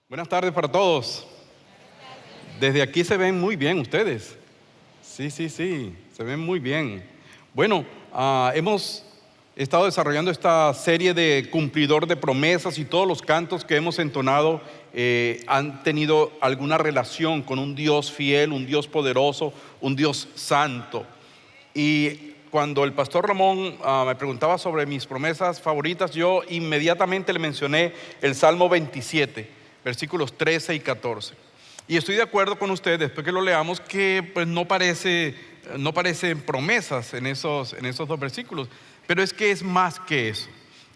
Buenas tardes para todos. Desde aquí se ven muy bien ustedes. Sí, se ven muy bien. Bueno, hemos estado desarrollando esta serie de cumplidor de promesas y todos los cantos que hemos entonado han tenido alguna relación con un Dios fiel, un Dios poderoso, un Dios santo. Y cuando el pastor Ramón me preguntaba sobre mis promesas favoritas, yo inmediatamente le mencioné el Salmo 27, versículos 13 y 14. Y estoy de acuerdo con usted, después que lo leamos, que pues no parecen promesas en esos dos versículos, pero es que es más que eso.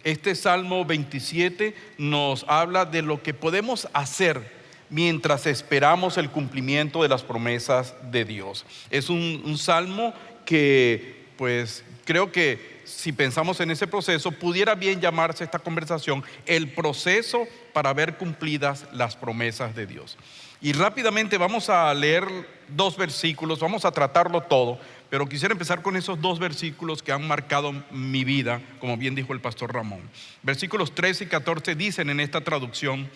Este Salmo 27 nos habla de lo que podemos hacer mientras esperamos el cumplimiento de las promesas de Dios. Es un salmo que pues creo que si pensamos en ese proceso, pudiera bien llamarse esta conversación el proceso para ver cumplidas las promesas de Dios. Y rápidamente vamos a leer dos versículos, vamos a tratarlo todo, pero quisiera empezar con esos dos versículos que han marcado mi vida, como bien dijo el pastor Ramón. Versículos 13 y 14 dicen en esta traducción: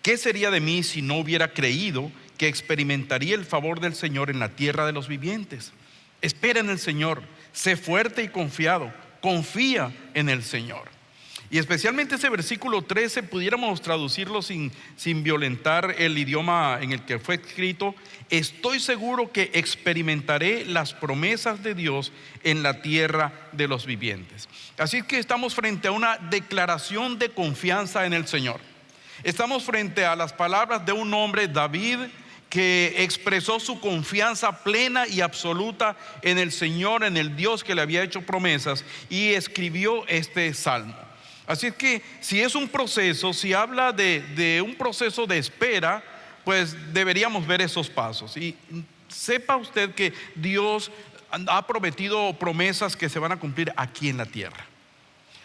¿qué sería de mí si no hubiera creído que experimentaría el favor del Señor en la tierra de los vivientes? Espera en el Señor, sé fuerte y confiado, confía en el Señor. Y especialmente ese versículo 13 pudiéramos traducirlo sin violentar el idioma en el que fue escrito: estoy seguro que experimentaré las promesas de Dios en la tierra de los vivientes. Así que estamos frente a una declaración de confianza en el Señor. Estamos frente a las palabras de un hombre, David, que expresó su confianza plena y absoluta en el Señor, en el Dios que le había hecho promesas, y escribió este salmo. Así es que si es un proceso, si habla de un proceso de espera, pues deberíamos ver esos pasos. Y sepa usted que Dios ha prometido promesas que se van a cumplir aquí en la tierra.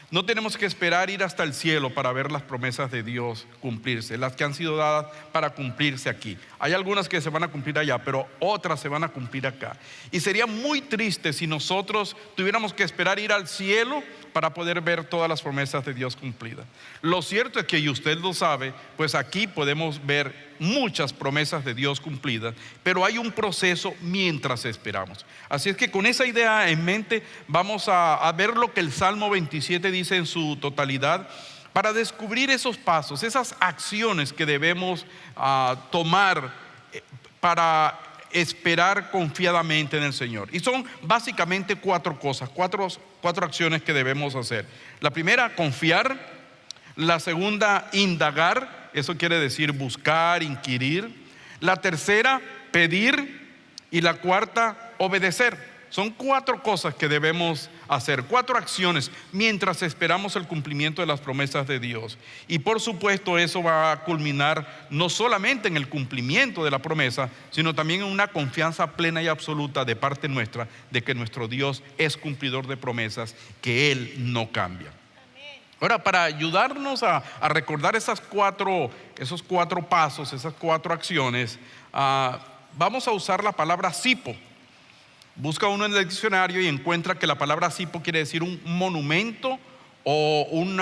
No tenemos que esperar ir hasta el cielo para ver las promesas de Dios cumplirse, las que han sido dadas para cumplirse aquí. Hay algunas que se van a cumplir allá, pero otras se van a cumplir acá. Y sería muy triste si nosotros tuviéramos que esperar ir al cielo para poder ver todas las promesas de Dios cumplidas. Lo cierto es que, y usted lo sabe, pues aquí podemos ver muchas promesas de Dios cumplidas, pero hay un proceso mientras esperamos. Así es que con esa idea en mente vamos a ver lo que el Salmo 27 dice en su totalidad, para descubrir esos pasos, esas acciones que debemos tomar para esperar confiadamente en el Señor. Y son básicamente cuatro cosas, cuatro acciones que debemos hacer. La primera, confiar. La segunda, indagar. Eso quiere decir buscar, inquirir. La tercera, pedir. Y la cuarta, obedecer. Son cuatro cosas que debemos hacer, cuatro acciones mientras esperamos el cumplimiento de las promesas de Dios. Y por supuesto eso va a culminar no solamente en el cumplimiento de la promesa, sino también en una confianza plena y absoluta de parte nuestra de que nuestro Dios es cumplidor de promesas, que Él no cambia. Ahora, para ayudarnos a recordar esos cuatro pasos, esas cuatro acciones, vamos a usar la palabra sipo. Busca uno en el diccionario y encuentra que la palabra sipo quiere decir un monumento o un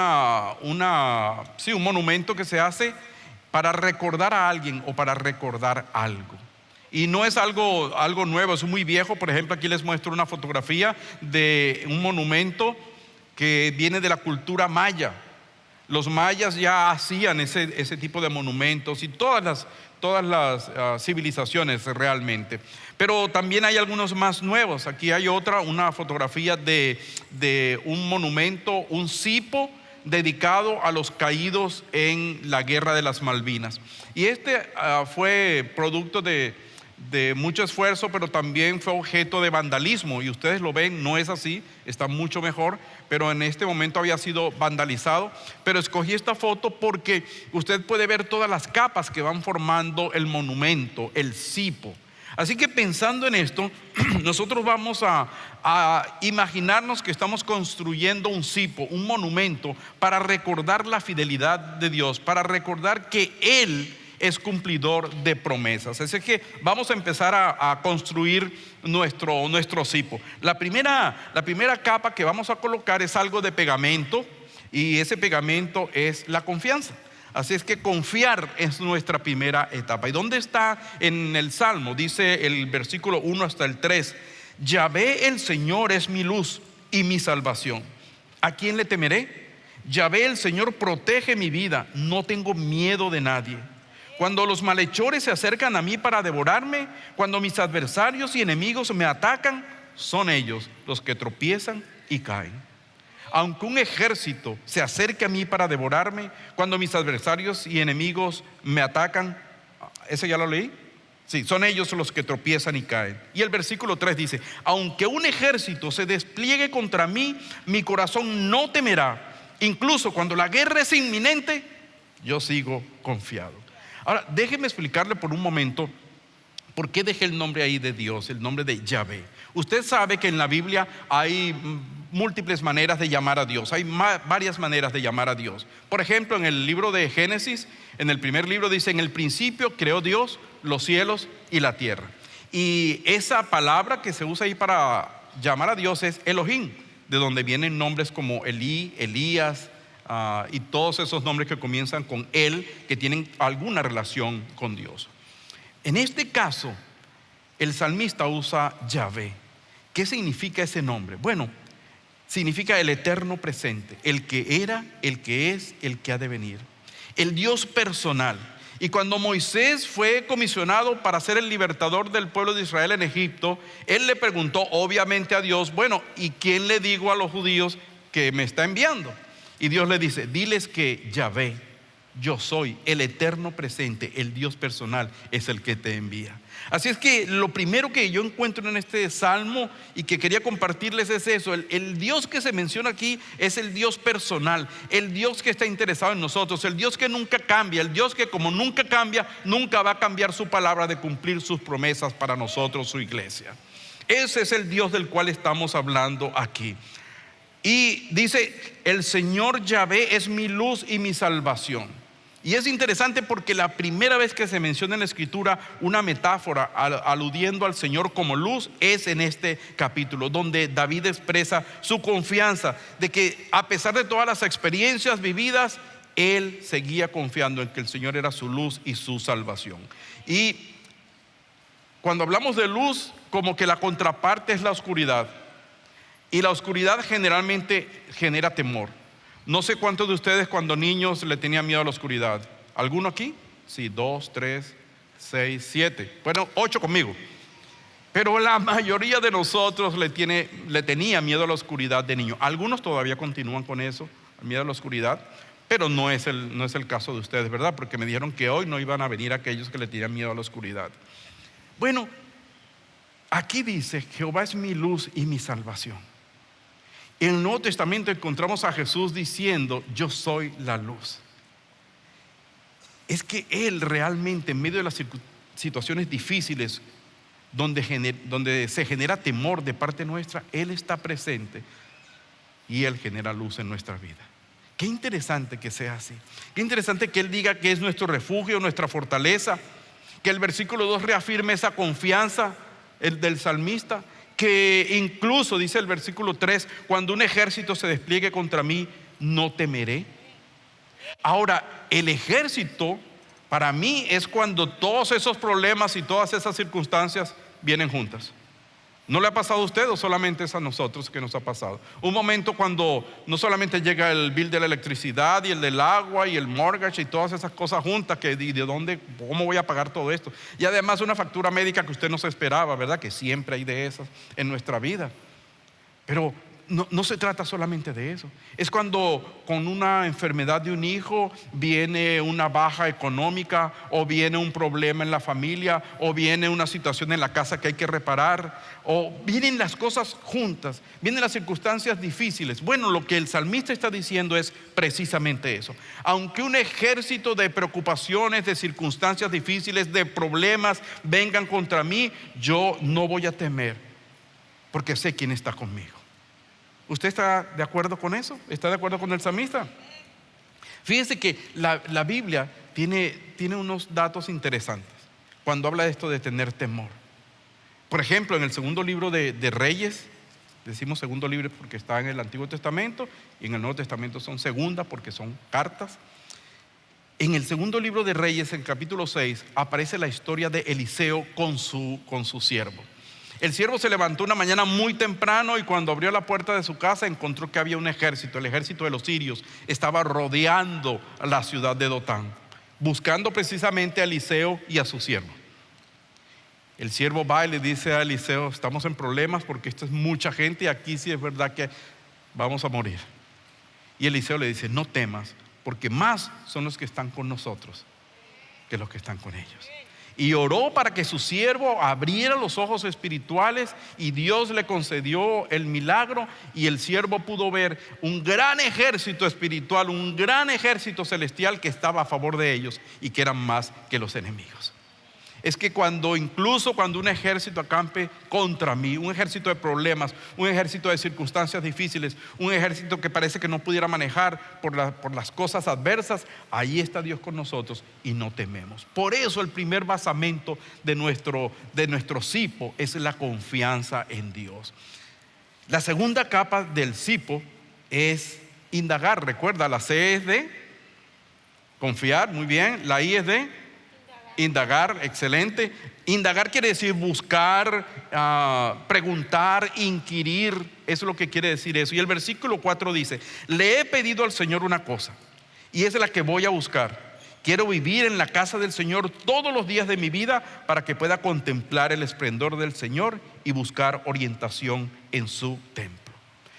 monumento que se hace para recordar a alguien o para recordar algo. Y no es algo nuevo, es muy viejo. Por ejemplo, aquí les muestro una fotografía de un monumento que viene de la cultura maya. Los mayas ya hacían ese tipo de monumentos y todas las civilizaciones realmente. Pero también hay algunos más nuevos. Aquí hay una fotografía de un monumento, un sipo dedicado a los caídos en la Guerra de las Malvinas. Y fue producto de mucho esfuerzo, pero también fue objeto de vandalismo. Y ustedes lo ven, no es así, está mucho mejor, pero en este momento había sido vandalizado. Pero escogí esta foto porque usted puede ver todas las capas que van formando el monumento, el sipo. Así que pensando en esto, nosotros vamos a imaginarnos que estamos construyendo un sipo, un monumento, para recordar la fidelidad de Dios, para recordar que Él es cumplidor de promesas. Así que vamos a empezar a construir nuestro sipo. La primera capa que vamos a colocar es algo de pegamento, y ese pegamento es la confianza. Así es que confiar es nuestra primera etapa. ¿Y dónde está en el Salmo? Dice el versículo 1 hasta el 3: Yahvé el Señor es mi luz y mi salvación. ¿A quién le temeré? Yahvé el Señor protege mi vida, no tengo miedo de nadie. Cuando los malhechores se acercan a mí para devorarme, cuando mis adversarios y enemigos me atacan, son ellos los que tropiezan y caen. Aunque un ejército se acerque a mí para devorarme, cuando mis adversarios y enemigos me atacan, ¿ese ya lo leí? Sí, son ellos los que tropiezan y caen. Y el versículo 3 dice: aunque un ejército se despliegue contra mí, mi corazón no temerá. Incluso cuando la guerra es inminente, yo sigo confiado. Ahora, déjeme explicarle por un momento por qué dejé el nombre ahí de Dios, el nombre de Yahvé. Usted sabe que en la Biblia hay múltiples maneras de llamar a Dios. Hay varias maneras de llamar a Dios. Por ejemplo, en el libro de Génesis, en el primer libro dice: en el principio creó Dios los cielos y la tierra. Y esa palabra que se usa ahí para llamar a Dios es Elohim, de donde vienen nombres como Elí, Elías, y todos esos nombres que comienzan con él, que tienen alguna relación con Dios. En este caso, el salmista usa Yahvé. ¿Qué significa ese nombre? Bueno, significa el eterno presente, el que era, el que es, el que ha de venir, el Dios personal. Y cuando Moisés fue comisionado para ser el libertador del pueblo de Israel en Egipto, él le preguntó obviamente a Dios: bueno, ¿y quién le digo a los judíos que me está enviando? Y Dios le dice: diles que Yahvé, yo soy el eterno presente, el Dios personal, es el que te envía. Así es que lo primero que yo encuentro en este salmo y que quería compartirles es eso: el Dios que se menciona aquí es el Dios personal, el Dios que está interesado en nosotros, el Dios que nunca cambia, el Dios que como nunca cambia, nunca va a cambiar su palabra de cumplir sus promesas para nosotros, su iglesia. Ese es el Dios del cual estamos hablando aquí. Y dice: el Señor Yahvé es mi luz y mi salvación. Y es interesante porque la primera vez que se menciona en la Escritura una metáfora aludiendo al Señor como luz es en este capítulo, donde David expresa su confianza de que a pesar de todas las experiencias vividas, él seguía confiando en que el Señor era su luz y su salvación. Y cuando hablamos de luz, como que la contraparte es la oscuridad. Y la oscuridad generalmente genera temor. No sé cuántos de ustedes cuando niños le tenían miedo a la oscuridad. ¿Alguno aquí? Sí, 2, 3, 6, 7. Bueno, 8 conmigo. Pero la mayoría de nosotros le tenía miedo a la oscuridad de niño. Algunos todavía continúan con eso, miedo a la oscuridad. Pero no es el caso de ustedes, ¿verdad? Porque me dijeron que hoy no iban a venir aquellos que le tenían miedo a la oscuridad. Bueno, aquí dice: Jehová es mi luz y mi salvación. En el Nuevo Testamento encontramos a Jesús diciendo: yo soy la luz. Es que Él realmente, en medio de las situaciones difíciles donde se genera temor de parte nuestra, Él está presente y Él genera luz en nuestra vida. Qué interesante que sea así. Qué interesante que Él diga que es nuestro refugio, nuestra fortaleza, que el versículo 2 reafirme esa confianza del salmista, que incluso dice el versículo 3: cuando un ejército se despliegue contra mí, no temeré. Ahora, el ejército para mí es cuando todos esos problemas y todas esas circunstancias vienen juntas. ¿No le ha pasado a usted o solamente es a nosotros que nos ha pasado? Un momento cuando no solamente llega el bill de la electricidad y el del agua y el mortgage y todas esas cosas juntas, que de dónde, cómo voy a pagar todo esto. Y además una factura médica que usted no se esperaba, ¿verdad? Que siempre hay de esas en nuestra vida. Pero no se trata solamente de eso. Es cuando con una enfermedad de un hijo viene una baja económica, o viene un problema en la familia, o viene una situación en la casa que hay que reparar, o vienen las cosas juntas, vienen las circunstancias difíciles. Bueno, lo que el salmista está diciendo es precisamente eso. Aunque un ejército de preocupaciones, de circunstancias difíciles, de problemas vengan contra mí, yo no voy a temer, porque sé quién está conmigo. ¿Usted está de acuerdo con eso? ¿Está de acuerdo con el salmista? Fíjense que la Biblia tiene unos datos interesantes cuando habla de esto de tener temor. Por ejemplo, en el segundo libro de Reyes, decimos segundo libro porque está en el Antiguo Testamento, y en el Nuevo Testamento son segunda porque son cartas. En el segundo libro de Reyes, en capítulo 6, aparece la historia de Eliseo con su siervo. El siervo se levantó una mañana muy temprano y cuando abrió la puerta de su casa encontró que había un ejército. El ejército de los sirios estaba rodeando la ciudad de Dotán, buscando precisamente a Eliseo y a su siervo. El siervo va y le dice a Eliseo: estamos en problemas porque esto es mucha gente y aquí sí es verdad que vamos a morir. Y Eliseo le dice: no temas, porque más son los que están con nosotros que los que están con ellos. Y oró para que su siervo abriera los ojos espirituales y Dios le concedió el milagro y el siervo pudo ver un gran ejército espiritual, un gran ejército celestial que estaba a favor de ellos y que eran más que los enemigos. Es que incluso cuando un ejército acampe contra mí, un ejército de problemas, un ejército de circunstancias difíciles, un ejército que parece que no pudiera manejar por las cosas adversas, ahí está Dios con nosotros y no tememos. Por eso el primer basamento de nuestro cipo es la confianza en Dios. La segunda capa del cipo es indagar. Recuerda, la C es de confiar, muy bien. La I es de indagar, excelente. Indagar quiere decir buscar, preguntar, inquirir. Eso es lo que quiere decir eso. Y el versículo 4 dice: le he pedido al Señor una cosa y es la que voy a buscar. Quiero vivir en la casa del Señor todos los días de mi vida para que pueda contemplar el esplendor del Señor y buscar orientación en su templo.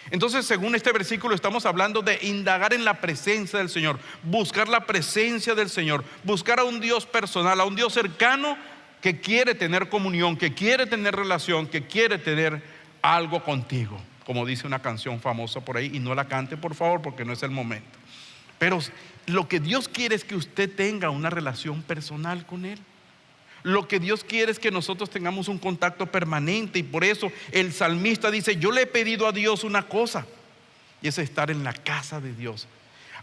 Entonces, según este versículo, estamos hablando de indagar en la presencia del Señor, buscar la presencia del Señor, buscar a un Dios personal, a un Dios cercano que quiere tener comunión, que quiere tener relación, que quiere tener algo contigo, como dice una canción famosa por ahí, y no la cante por favor porque no es el momento. Pero lo que Dios quiere es que usted tenga una relación personal con Él. Lo que Dios quiere es que nosotros tengamos un contacto permanente, y por eso el salmista dice: yo le he pedido a Dios una cosa, y es estar en la casa de Dios.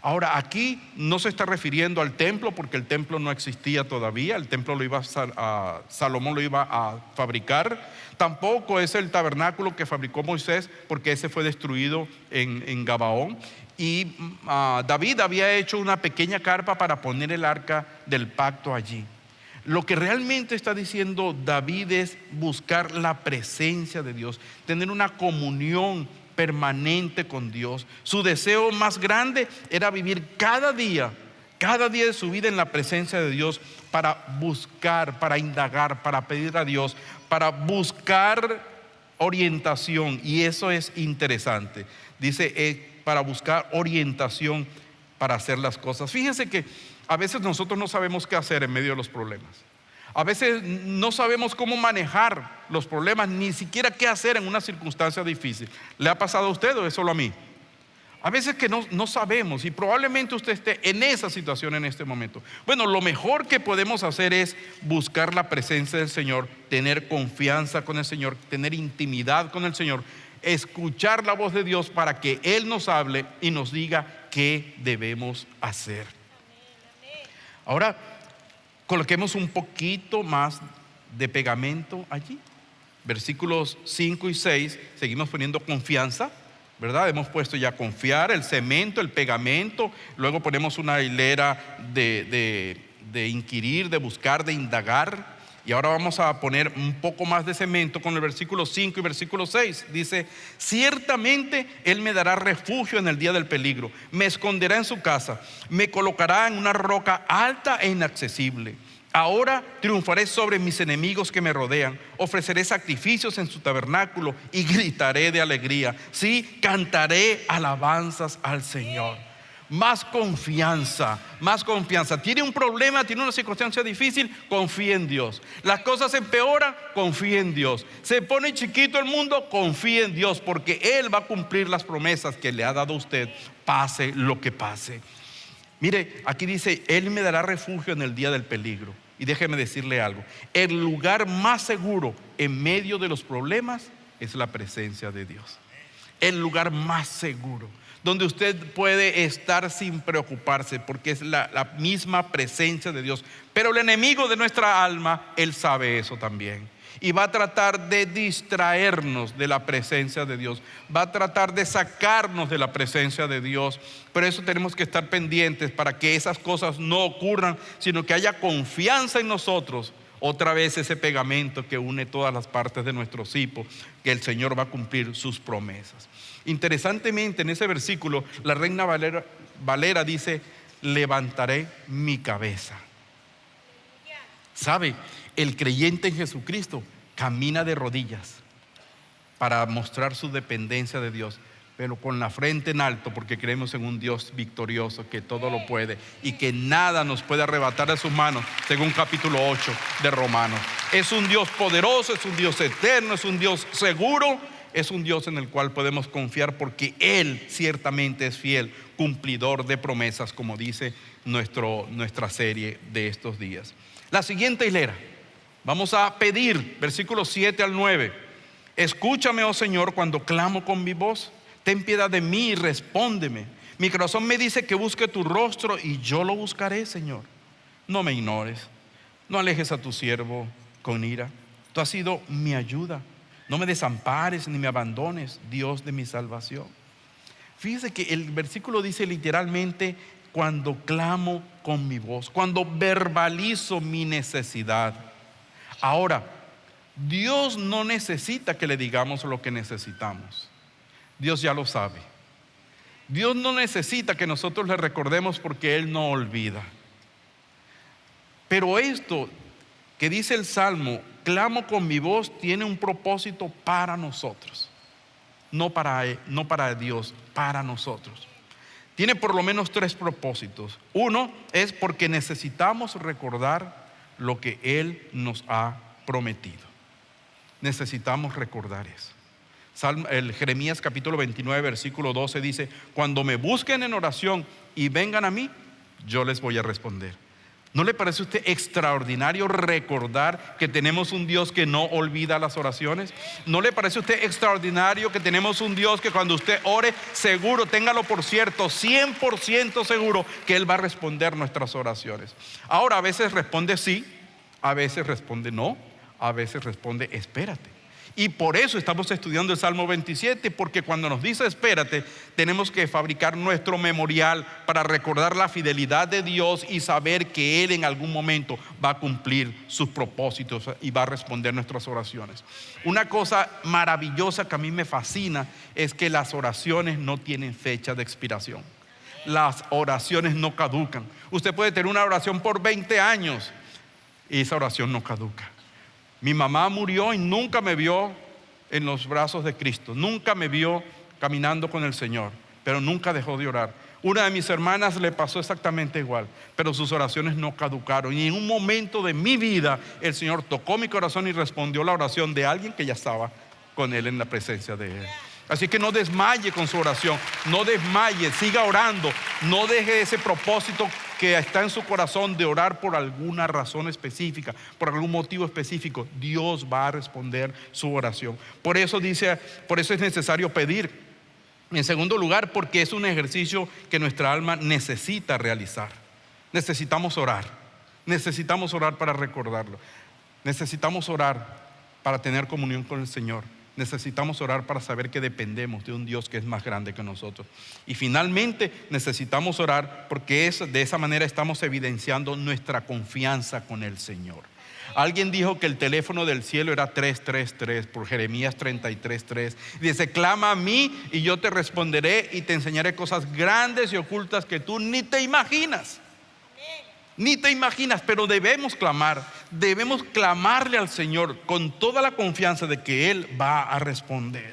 Ahora, aquí no se está refiriendo al templo, porque el templo no existía todavía. El templo Salomón lo iba a fabricar. Tampoco es el tabernáculo que fabricó Moisés, porque ese fue destruido en Gabaón. Y David había hecho una pequeña carpa para poner el arca del pacto allí. Lo que realmente está diciendo David es buscar la presencia de Dios, tener una comunión permanente con Dios. Su deseo más grande era vivir cada día de su vida en la presencia de Dios, para buscar, para indagar, para pedir a Dios, para buscar orientación. Y eso es interesante. Dice, para buscar orientación para hacer las cosas. Fíjense que a veces nosotros no sabemos qué hacer en medio de los problemas. A veces no sabemos cómo manejar los problemas, ni siquiera qué hacer en una circunstancia difícil. ¿Le ha pasado a usted o es solo a mí? A veces que no sabemos, y probablemente usted esté en esa situación en este momento. Bueno, lo mejor que podemos hacer es buscar la presencia del Señor, tener confianza con el Señor, tener intimidad con el Señor, escuchar la voz de Dios para que Él nos hable y nos diga qué debemos hacer. Ahora, coloquemos un poquito más de pegamento allí. Versículos 5 y 6, seguimos poniendo confianza, ¿verdad? Hemos puesto ya confiar, el cemento, el pegamento. Luego ponemos una hilera de inquirir, de buscar, de indagar. Y ahora vamos a poner un poco más de cemento con el versículo 5 y versículo 6. Dice: ciertamente Él me dará refugio en el día del peligro, me esconderá en su casa, me colocará en una roca alta e inaccesible. Ahora triunfaré sobre mis enemigos que me rodean, ofreceré sacrificios en su tabernáculo y gritaré de alegría. Sí, cantaré alabanzas al Señor. Más confianza, más confianza. Tiene un problema, tiene una circunstancia difícil, confía en Dios. Las cosas empeoran, confía en Dios. Se pone chiquito el mundo, confía en Dios, porque Él va a cumplir las promesas que le ha dado a usted, pase lo que pase. Mire, aquí dice: Él me dará refugio en el día del peligro. Y déjeme decirle algo: el lugar más seguro en medio de los problemas es la presencia de Dios. El lugar más seguro, donde usted puede estar sin preocuparse, porque es la misma presencia de Dios. Pero el enemigo de nuestra alma, él sabe eso también. y va a tratar de distraernos de la presencia de Dios, va a tratar de sacarnos de la presencia de Dios. Por eso tenemos que estar pendientes para que esas cosas no ocurran, sino que haya confianza en nosotros. Otra vez ese pegamento que une todas las partes de nuestro cipo, que el Señor va a cumplir sus promesas. Interesantemente, en ese versículo, la Reina Valera dice: levantaré mi cabeza. ¿Sabe? El creyente en Jesucristo camina de rodillas para mostrar su dependencia de Dios, pero con la frente en alto, porque creemos en un Dios victorioso que todo lo puede y que nada nos puede arrebatar de sus manos, según capítulo 8 de Romanos. Es un Dios poderoso, es un Dios eterno, es un Dios seguro, es un Dios en el cual podemos confiar, porque Él ciertamente es fiel, cumplidor de promesas, como dice nuestra serie de estos días. La siguiente hilera, vamos a pedir, versículos 7 al 9. Escúchame, oh Señor, cuando clamo con mi voz. Ten piedad de mí y respóndeme. Mi corazón me dice que busque tu rostro y yo lo buscaré, Señor. No me ignores, no alejes a tu siervo con ira. Tú has sido mi ayuda. No me desampares ni me abandones, Dios de mi salvación. Fíjese que el versículo dice literalmente: cuando clamo con mi voz, cuando verbalizo mi necesidad. Ahora, Dios no necesita que le digamos lo que necesitamos. Dios ya lo sabe. Dios no necesita que nosotros le recordemos, porque Él no olvida. Pero esto que dice el Salmo, clamo con mi voz, tiene un propósito para nosotros. No para Dios, para nosotros. Tiene por lo menos 3 propósitos. Uno es porque necesitamos recordar lo que Él nos ha prometido. Necesitamos recordar eso. El Jeremías capítulo 29 versículo 12 dice: cuando me busquen en oración y vengan a mí, yo les voy a responder. ¿No le parece a usted extraordinario recordar que tenemos un Dios que no olvida las oraciones? ¿No le parece a usted extraordinario que tenemos un Dios que cuando usted ore, seguro, téngalo por cierto, 100% seguro que Él va a responder nuestras oraciones? Ahora, a veces responde sí, a veces responde no, a veces responde espérate. Y por eso estamos estudiando el Salmo 27, porque cuando nos dice espérate, tenemos que fabricar nuestro memorial para recordar la fidelidad de Dios y saber que Él en algún momento va a cumplir sus propósitos y va a responder nuestras oraciones. Una cosa maravillosa que a mí me fascina es que las oraciones no tienen fecha de expiración. Las oraciones no caducan. Usted puede tener una oración por 20 años y esa oración no caduca. Mi mamá murió y nunca me vio en los brazos de Cristo, nunca me vio caminando con el Señor, pero nunca dejó de orar. Una de mis hermanas le pasó exactamente igual, pero sus oraciones no caducaron. Y en un momento de mi vida, el Señor tocó mi corazón y respondió la oración de alguien que ya estaba con Él, en la presencia de Él. Así que no desmaye con su oración, no desmaye, siga orando, no deje ese propósito que está en su corazón de orar por alguna razón específica, por algún motivo específico. Dios va a responder su oración. Por eso es necesario pedir. En segundo lugar, porque es un ejercicio que nuestra alma necesita realizar. Necesitamos orar para recordarlo. Necesitamos orar para tener comunión con el Señor. Necesitamos orar para saber que dependemos de un Dios que es más grande que nosotros. Y finalmente necesitamos orar porque de esa manera estamos evidenciando nuestra confianza con el Señor. Alguien dijo que el teléfono del cielo era 333 por Jeremías 33:3. Dice: clama a mí y yo te responderé y te enseñaré cosas grandes y ocultas que tú ni te imaginas. Ni te imaginas, pero debemos clamarle al Señor con toda la confianza de que Él va a responder.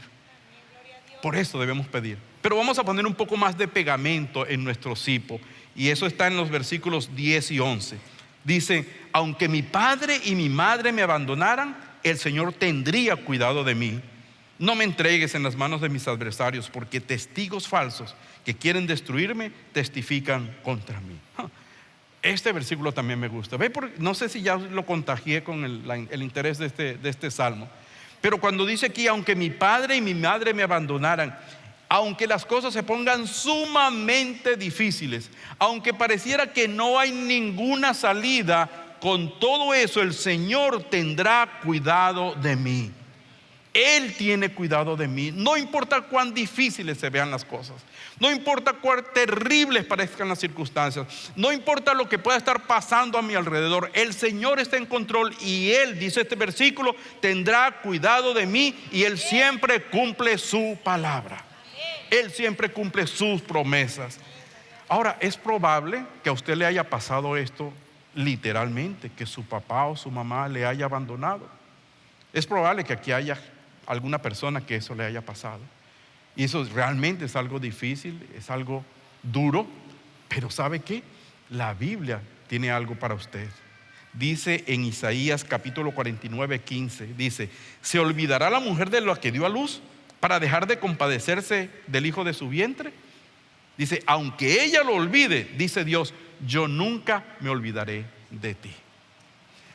Por eso debemos pedir. Pero vamos a poner un poco más de pegamento en nuestro cipo, y eso está en los versículos 10 y 11. Dice: aunque mi padre y mi madre me abandonaran, el Señor tendría cuidado de mí. No me entregues en las manos de mis adversarios, porque testigos falsos que quieren destruirme testifican contra mí. Este versículo también me gusta. No sé si ya lo contagié con el interés de este salmo. Pero cuando dice aquí: aunque mi padre y mi madre me abandonaran, aunque las cosas se pongan sumamente difíciles, aunque pareciera que no hay ninguna salida, con todo eso el Señor tendrá cuidado de mí. Él tiene cuidado de mí. No importa cuán difíciles se vean las cosas. No importa cuán terribles parezcan las circunstancias. No importa lo que pueda estar pasando a mi alrededor. El Señor está en control y Él, dice este versículo, tendrá cuidado de mí y Él siempre cumple su palabra. Él siempre cumple sus promesas. Ahora, es probable que a usted le haya pasado esto literalmente, que su papá o su mamá le haya abandonado. Es probable que aquí haya alguna persona que eso le haya pasado. Y eso realmente es algo difícil, es algo duro, pero ¿sabe qué? La Biblia tiene algo para usted. Dice en Isaías capítulo 49, 15, dice: ¿se olvidará la mujer de lo que dio a luz para dejar de compadecerse del hijo de su vientre? Dice, aunque ella lo olvide, dice Dios, yo nunca me olvidaré de ti.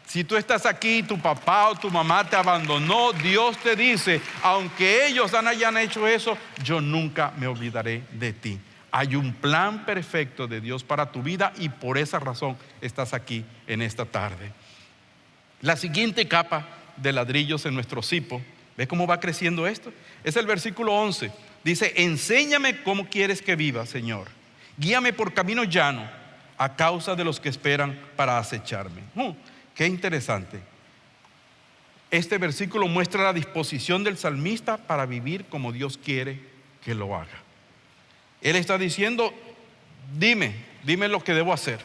Si tú estás aquí, tu papá o tu mamá te abandonó, Dios te dice, aunque ellos hayan hecho eso, yo nunca me olvidaré de ti. Hay un plan perfecto de Dios para tu vida y por esa razón estás aquí en esta tarde. La siguiente capa de ladrillos en nuestro cipo, ¿ve cómo va creciendo esto? Es el versículo 11. Dice, enséñame cómo quieres que viva, Señor. Guíame por camino llano a causa de los que esperan para acecharme. Qué interesante. Este versículo muestra la disposición del salmista para vivir como Dios quiere que lo haga. Él está diciendo, dime lo que debo hacer.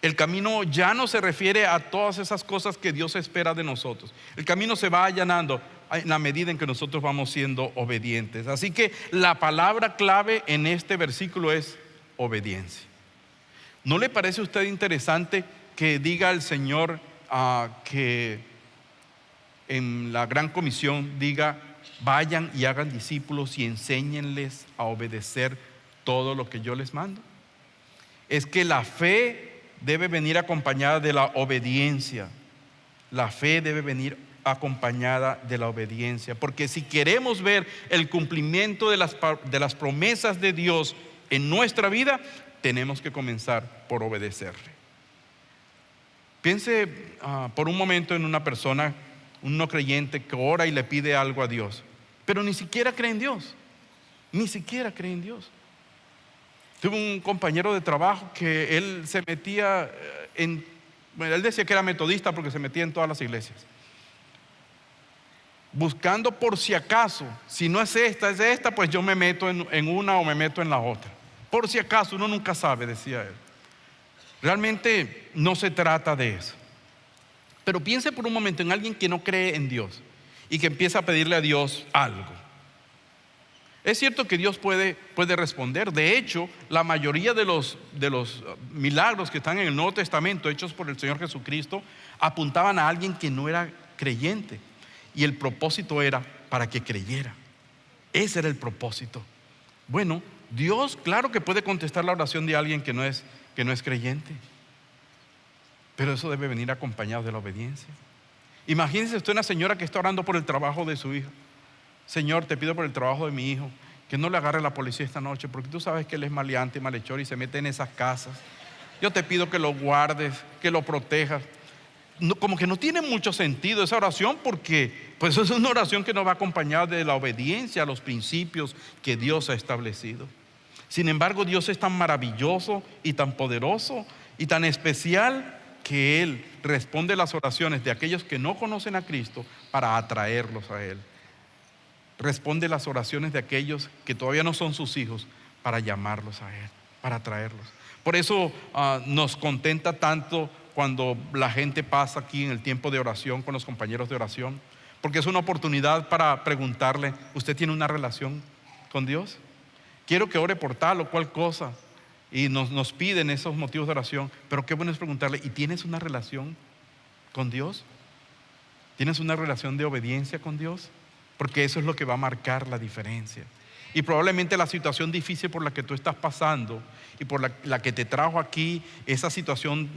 El camino llano se refiere a todas esas cosas que Dios espera de nosotros. El camino se va allanando en la medida en que nosotros vamos siendo obedientes. Así que la palabra clave en este versículo es obediencia. ¿No le parece a usted interesante que diga el Señor que en la gran comisión diga, vayan y hagan discípulos y enséñenles a obedecer todo lo que yo les mando? Es que la fe debe venir acompañada de la obediencia. La fe debe venir acompañada de la obediencia, porque si queremos ver el cumplimiento de las promesas de Dios en nuestra vida, tenemos que comenzar por obedecerle. Piense por un momento en una persona, un no creyente que ora y le pide algo a Dios, pero ni siquiera cree en Dios. Ni siquiera cree en Dios. Tuve un compañero de trabajo que él se metía él decía que era metodista porque se metía en todas las iglesias, buscando por si acaso, si no es esta, pues yo me meto en una o me meto en la otra. Por si acaso, uno nunca sabe, decía él. Realmente no se trata de eso. Pero piense por un momento en alguien que no cree en Dios y que empieza a pedirle a Dios algo. Es cierto que Dios puede responder. De hecho, la mayoría de los milagros que están en el Nuevo Testamento hechos por el Señor Jesucristo apuntaban a alguien que no era creyente. Y el propósito era para que creyera. Ese era el propósito. Bueno, Dios claro que puede contestar la oración de alguien que no es creyente. Pero eso debe venir acompañado de la obediencia. Imagínese usted una señora que está orando por el trabajo de su hijo. Señor, te pido por el trabajo de mi hijo, que no le agarre la policía esta noche, porque tú sabes que él es maleante y malhechor y se mete en esas casas. Yo te pido que lo guardes, que lo protejas. No, como que no tiene mucho sentido esa oración, porque pues es una oración que no va acompañada de la obediencia a los principios que Dios ha establecido. Sin embargo, Dios es tan maravilloso y tan poderoso y tan especial que Él responde las oraciones de aquellos que no conocen a Cristo para atraerlos a Él. Responde las oraciones de aquellos que todavía no son sus hijos para llamarlos a Él, para atraerlos. Por eso nos contenta tanto cuando la gente pasa aquí en el tiempo de oración con los compañeros de oración, porque es una oportunidad para preguntarle, ¿usted tiene una relación con Dios? Quiero que ore por tal o cual cosa. Y nos piden esos motivos de oración, pero qué bueno es preguntarle, ¿y tienes una relación con Dios? ¿Tienes una relación de obediencia con Dios? Porque eso es lo que va a marcar la diferencia. Y probablemente la situación difícil por la que tú estás pasando y por la que te trajo aquí, esa situación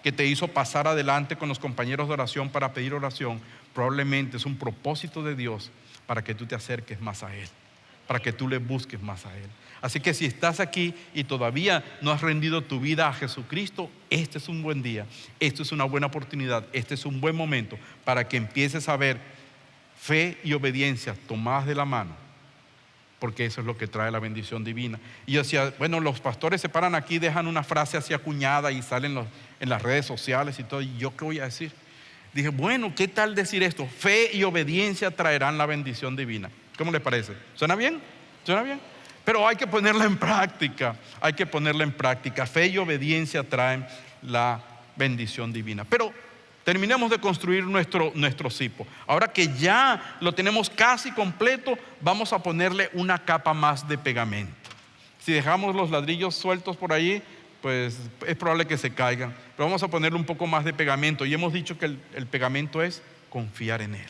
que te hizo pasar adelante con los compañeros de oración para pedir oración, probablemente es un propósito de Dios para que tú te acerques más a Él, para que tú le busques más a Él. Así que si estás aquí y todavía no has rendido tu vida a Jesucristo, este es un buen día, esto es una buena oportunidad, este es un buen momento para que empieces a ver fe y obediencia tomadas de la mano, porque eso es lo que trae la bendición divina. Y yo decía, bueno, los pastores se paran aquí, dejan una frase así acuñada y salen en las redes sociales y todo, ¿y yo qué voy a decir? Dije, bueno, ¿qué tal decir esto? Fe y obediencia traerán la bendición divina. ¿Cómo le parece? ¿Suena bien? ¿Suena bien? Pero hay que ponerla en práctica, hay que ponerla en práctica. Fe y obediencia traen la bendición divina. Pero terminemos de construir nuestro cipo. Ahora que ya lo tenemos casi completo, vamos a ponerle una capa más de pegamento. Si dejamos los ladrillos sueltos por ahí, pues es probable que se caigan. Pero vamos a ponerle un poco más de pegamento. Y hemos dicho que el pegamento es confiar en Él.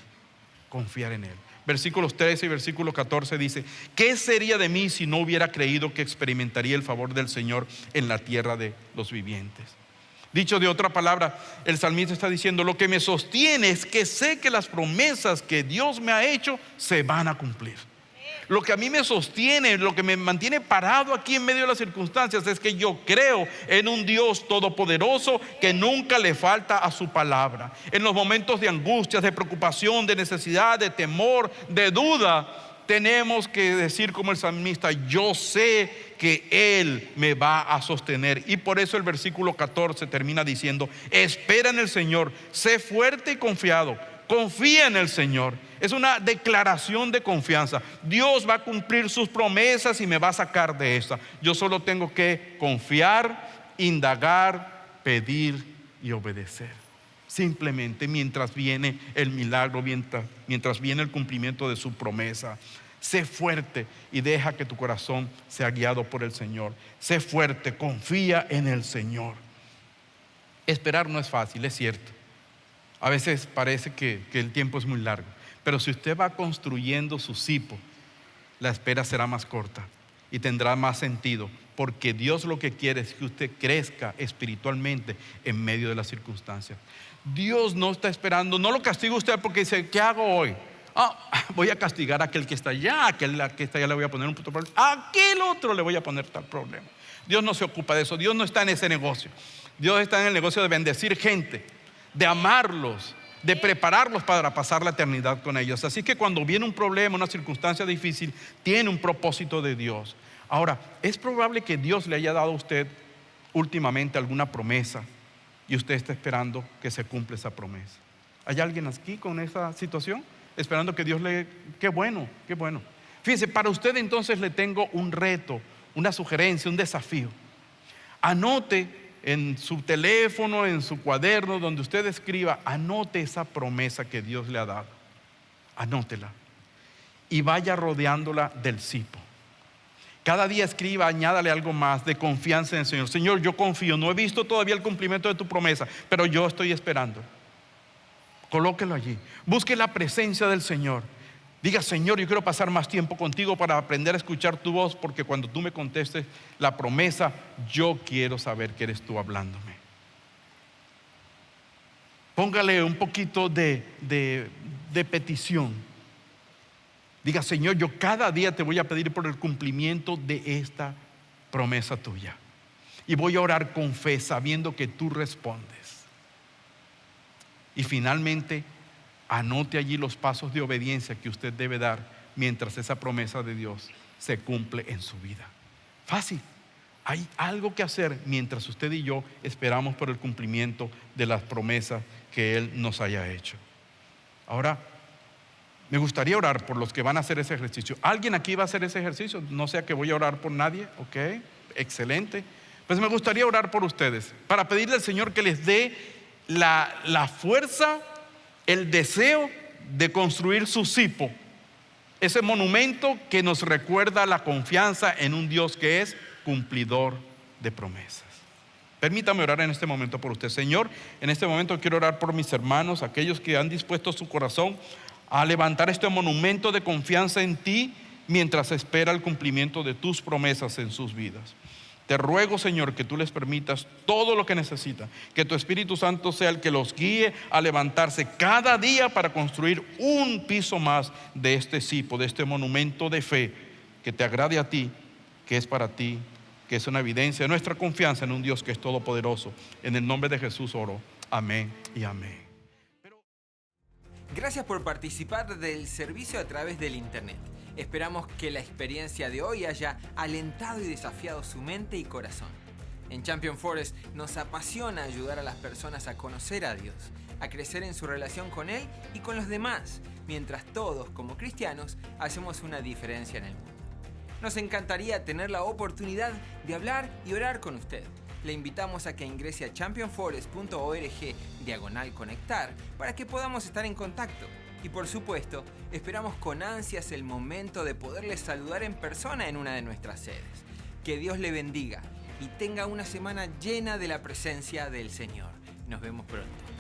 Confiar en Él. Versículos 13 y versículo 14 dice: ¿qué sería de mí si no hubiera creído que experimentaría el favor del Señor en la tierra de los vivientes? Dicho de otra palabra, el salmista está diciendo: lo que me sostiene es que sé que las promesas que Dios me ha hecho se van a cumplir. Lo que a mí me sostiene, lo que me mantiene parado aquí en medio de las circunstancias, es que yo creo en un Dios todopoderoso que nunca le falta a su palabra. En los momentos de angustia, de preocupación, de necesidad, de temor, de duda, tenemos que decir como el salmista: yo sé que Él me va a sostener. Y por eso el versículo 14 termina diciendo: espera en el Señor, sé fuerte y confiado, confía en el Señor. Es una declaración de confianza. Dios va a cumplir sus promesas y me va a sacar de esta. Yo solo tengo que confiar, indagar, pedir y obedecer. Simplemente mientras viene el milagro, mientras viene el cumplimiento de su promesa. Sé fuerte y deja que tu corazón sea guiado por el Señor. Sé fuerte, confía en el Señor. Esperar no es fácil, es cierto. A veces parece que el tiempo es muy largo. Pero si usted va construyendo su cipo, la espera será más corta y tendrá más sentido, porque Dios lo que quiere es que usted crezca espiritualmente en medio de las circunstancias. Dios no está esperando, no lo castiga usted porque dice: ¿qué hago hoy? Voy a castigar a aquel que está allá, aquel que está allá le voy a poner un puto problema, a aquel otro le voy a poner tal problema. Dios no se ocupa de eso, Dios no está en ese negocio. Dios está en el negocio de bendecir gente, de amarlos, de prepararlos para pasar la eternidad con ellos. Así que cuando viene un problema, una circunstancia difícil, tiene un propósito de Dios. Ahora, es probable que Dios le haya dado a usted últimamente alguna promesa y usted está esperando que se cumpla esa promesa. ¿Hay alguien aquí con esa situación? Esperando que Dios le... Qué bueno, qué bueno. Fíjese, para usted entonces le tengo un reto, una sugerencia, un desafío. Anote en su teléfono, en su cuaderno, donde usted escriba, anote esa promesa que Dios le ha dado. Anótela y vaya rodeándola del cipo. Cada día escriba, añádale algo más de confianza en el Señor. Señor, yo confío, no he visto todavía el cumplimiento de tu promesa, pero yo estoy esperando. Colóquelo allí, busque la presencia del Señor. Diga: Señor, yo quiero pasar más tiempo contigo para aprender a escuchar tu voz, porque cuando tú me contestes la promesa, yo quiero saber que eres tú hablándome. Póngale un poquito de petición. Diga: Señor, yo cada día te voy a pedir por el cumplimiento de esta promesa tuya. Y voy a orar con fe, sabiendo que tú respondes. Y finalmente, anote allí los pasos de obediencia que usted debe dar mientras esa promesa de Dios se cumple en su vida. Fácil. Hay algo que hacer mientras usted y yo esperamos por el cumplimiento de las promesas que Él nos haya hecho. Ahora, me gustaría orar por los que van a hacer ese ejercicio. ¿Alguien aquí va a hacer ese ejercicio? No sea que voy a orar por nadie. Ok, excelente. Pues me gustaría orar por ustedes para pedirle al Señor que les dé la fuerza, el deseo de construir su cipo, ese monumento que nos recuerda la confianza en un Dios que es cumplidor de promesas. Permítame orar en este momento por usted. Señor, en este momento quiero orar por mis hermanos, aquellos que han dispuesto su corazón a levantar este monumento de confianza en ti mientras espera el cumplimiento de tus promesas en sus vidas. Te ruego, Señor, que tú les permitas todo lo que necesitan, que tu Espíritu Santo sea el que los guíe a levantarse cada día para construir un piso más de este cipo, de este monumento de fe que te agrade a ti, que es para ti, que es una evidencia de nuestra confianza en un Dios que es todopoderoso. En el nombre de Jesús oro. Amén y amén. Gracias por participar del servicio a través del internet. Esperamos que la experiencia de hoy haya alentado y desafiado su mente y corazón. En Champion Forest nos apasiona ayudar a las personas a conocer a Dios, a crecer en su relación con Él y con los demás, mientras todos, como cristianos, hacemos una diferencia en el mundo. Nos encantaría tener la oportunidad de hablar y orar con usted. Le invitamos a que ingrese a championforest.org/conectar para que podamos estar en contacto. Y por supuesto, esperamos con ansias el momento de poderle saludar en persona en una de nuestras sedes. Que Dios le bendiga y tenga una semana llena de la presencia del Señor. Nos vemos pronto.